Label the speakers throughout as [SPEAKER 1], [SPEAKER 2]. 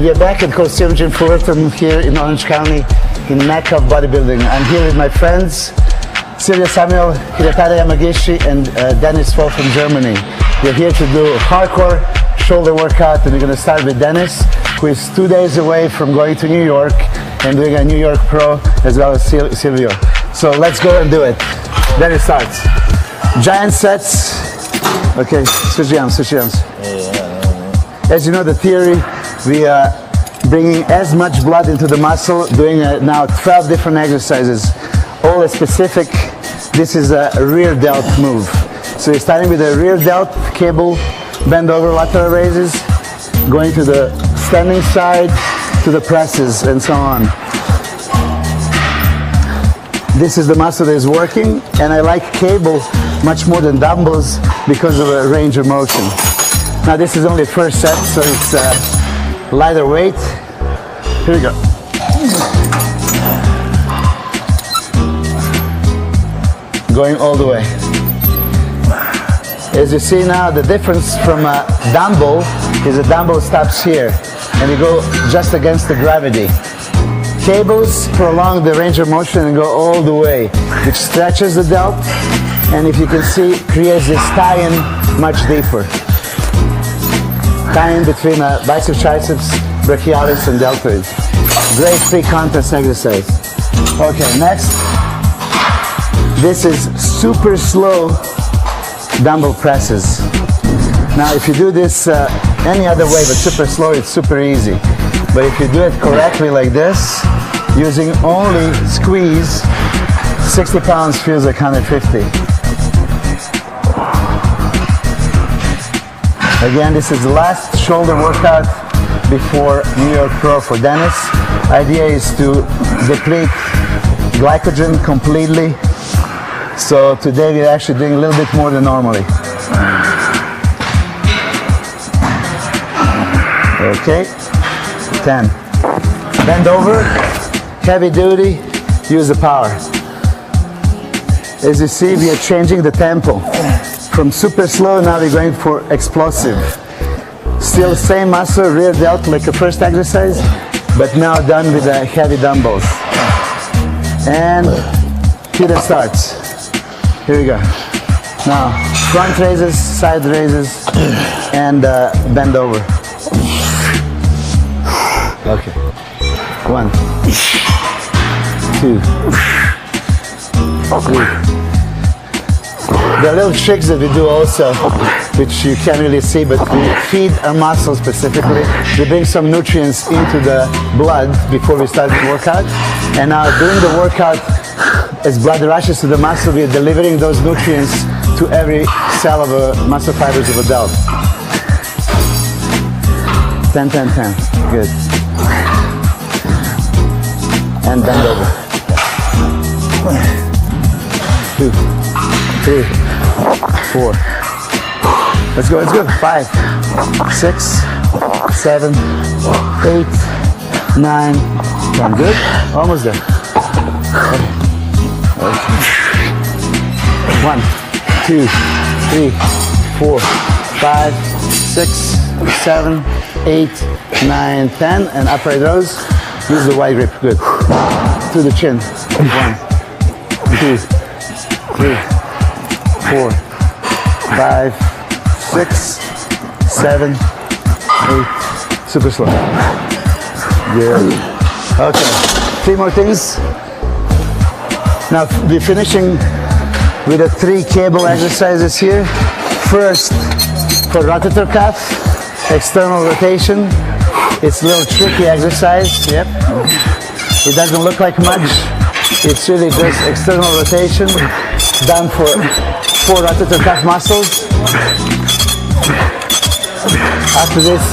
[SPEAKER 1] We are back at KOLOSEUM Gym Fullerton here in Orange County, in Mecca of bodybuilding. I'm here with my friends, Samuel, Hiratara Yamagishi, and Denis from Germany. We're here to do hardcore shoulder workout, and we're going to start with Denis, who is 2 days away from going to New York and doing a New York Pro, as well as Silvio. So let's go and do it. Denis starts. Giant sets. Okay, switch the arms, switch the arms. As you know the theory, we are bringing as much blood into the muscle, doing now 12 different exercises, all specific. This is a rear delt move. So you're starting with a rear delt, cable, bend over lateral raises, going to the standing side, to the presses, and so on. This is the muscle that is working, and I like cable much more than dumbbells because of a range of motion. Now this is only the first set, so it's lighter weight. Here we go. Going all the way. As you see now, the difference from a dumbbell is a dumbbell stops here, and you go just against the gravity. Cables prolong the range of motion and go all the way, which stretches the delt, and if you can see, creates this tie-in much deeper. Tie-in between biceps, triceps, brachialis, and deltoid. Great pre-contest exercise. Okay, next. This is super slow dumbbell presses. Now, if you do this any other way but super slow, it's super easy. But if you do it correctly like this, using only squeeze, 60 pounds feels like 150. Again, this is the last shoulder workout before New York Pro for Denis. Idea is to deplete glycogen completely. So today we're actually doing a little bit more than normally. Okay, 10. Bend over, heavy duty, use the power. As you see, we are changing the tempo. From super slow, now we're going for explosive. Still same muscle, rear delt like the first exercise, but now done with the heavy dumbbells. And here it starts. Here we go. Now, front raises, side raises, and bend over. Okay. 1, 2, 3. There are little tricks that we do also, which you can't really see, but we feed our muscles specifically. We bring some nutrients into the blood before we start the workout. And now during the workout, as blood rushes to the muscle, we are delivering those nutrients to every cell of a muscle fibers of a delt. 10, 10, 10. Good. And bend over. 2, 3, 4. Let's go, let's go. 5, 6, 7, 8, 9, 10. Good. Almost there. Okay. 1, 2, 3, 4, 5, 6, 7, 8, 9, 10. And upright rows. Use the wide grip. Good. To the chin. 1, 2, 3, 4, 5, 6, 7, 8. Super slow. Good. Okay. 3 more things. Now we're finishing with the 3 cable exercises here. First, for rotator cuff, external rotation. It's a little tricky exercise. Yep. It doesn't look like much. It's really just external rotation done for 4 rotator cuff muscles. After this,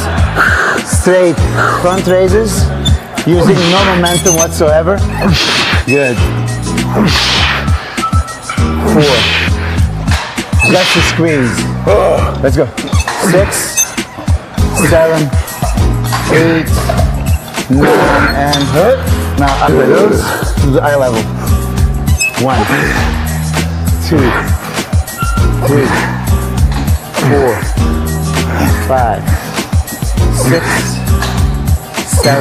[SPEAKER 1] straight front raises using no momentum whatsoever. Good. 4. Just a squeeze. Let's go. 6, 7, 8, 9, and hurt. Now up the nose to the eye level. 1, 2, 3, 4, 5, 6, 7,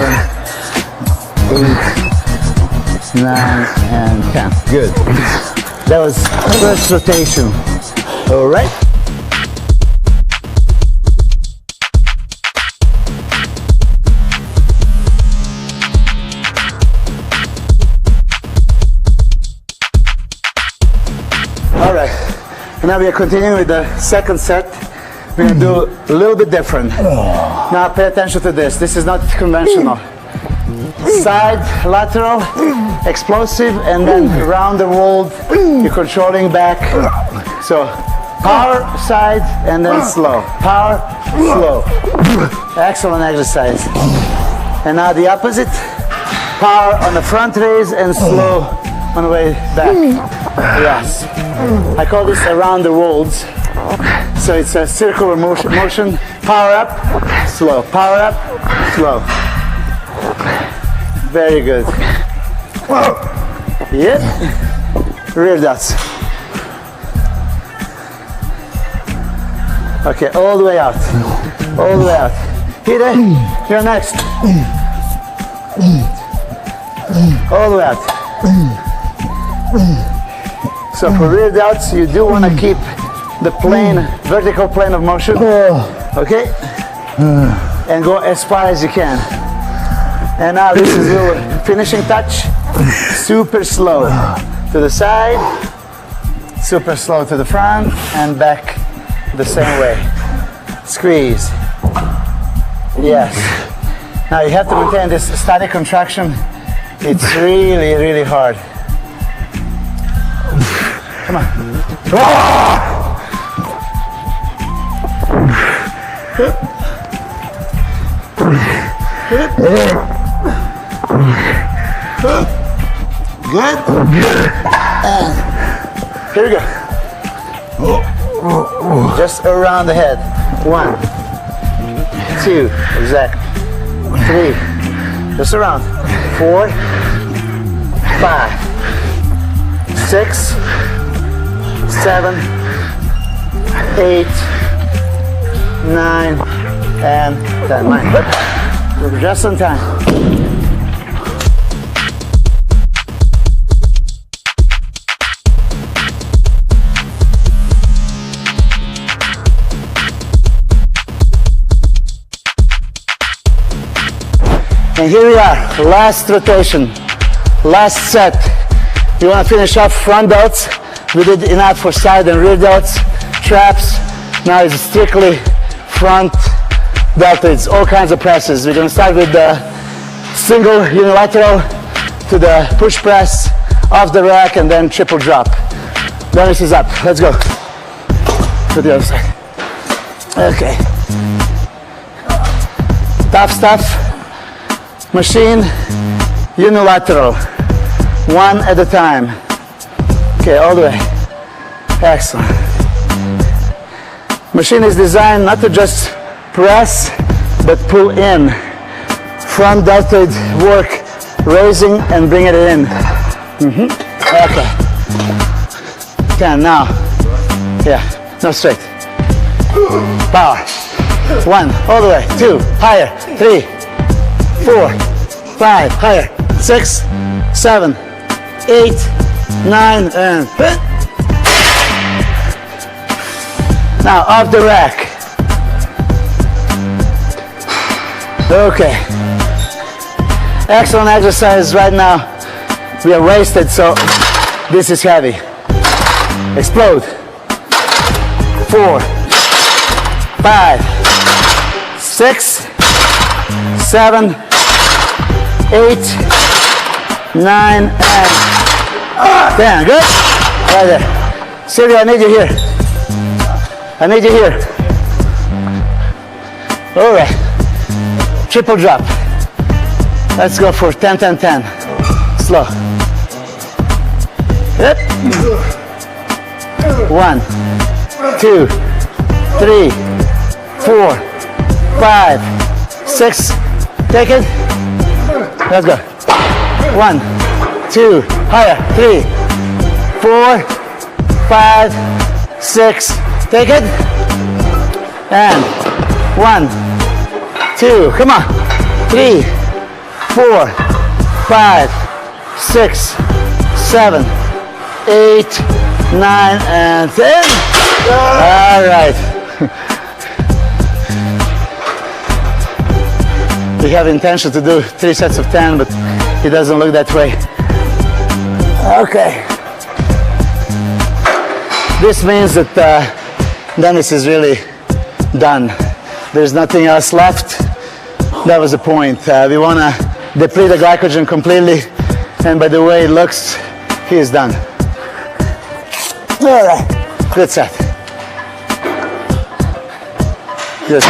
[SPEAKER 1] 8, 9, and 10. Good. That was first rotation. All right. All right. Now we are continuing with the second set. We're going to do a little bit different. Now pay attention to this. This is not conventional. Side, lateral, explosive, and then around the world, you're controlling back. So power, side, and then slow. Power, slow. Excellent exercise. And now the opposite. Power on the front raise and slow on the way back. Yes. I call this around the worlds. So it's a circular motion. Power up, slow. Power up, slow. Very good. Yep. Rear delts. Okay, all the way out. All the way out. Here, here next. All the way out. So for rear delts, you do want to keep the plane, vertical plane of motion. Okay? And go as far as you can. And now this is your finishing touch. Super slow to the side, super slow to the front, and back the same way. Squeeze. Yes. Now you have to maintain this static contraction. It's really, really hard. Come on. Good. And here we go. Just around the head. 1, 2, exactly. 3, just around. 4, 5, 6, 7, 8, 9, and 10. We're just on time. And here we are, last rotation, last set. You want to finish off front delts. We did enough for side and rear delts, traps. Now it's strictly front delta. It's all kinds of presses. We're going to start with the single unilateral to the push press, off the rack, and then triple drop. Denis is up. Let's go. To the other side. Okay. Tough stuff. Machine, unilateral, one at a time. Okay, all the way. Excellent. Machine is designed not to just press, but pull in. Front deltoid work, raising and bringing it in. Okay. 10 now. Yeah, no straight. Power. 1, all the way. 2, higher. 3, 4, 5, higher, 6, 7, 8, 9, and now off the rack. Okay. Excellent exercise right now. We are wasted, so this is heavy. Explode. 4, 5, 6, 7, 8, 9, and 10. Good? Right there. Sylvia, I need you here. I need you here. All right. Triple drop. Let's go for 10, 10, 10. Slow. Yep. 1, 2, 3, 4, 5, 6. Take it. Let's go. 1, 2, higher. 3, 4, 5, 6. Take it. And 1, 2. Come on. 3, 4, 5, 6, 7, 8, 9, and 10. All right. We have intention to do 3 sets of 10, but it doesn't look that way. Okay. This means that Denis is really done. There's nothing else left. That was the point. We want to deplete the glycogen completely, and by the way it looks, he is done. All right, good set. Good.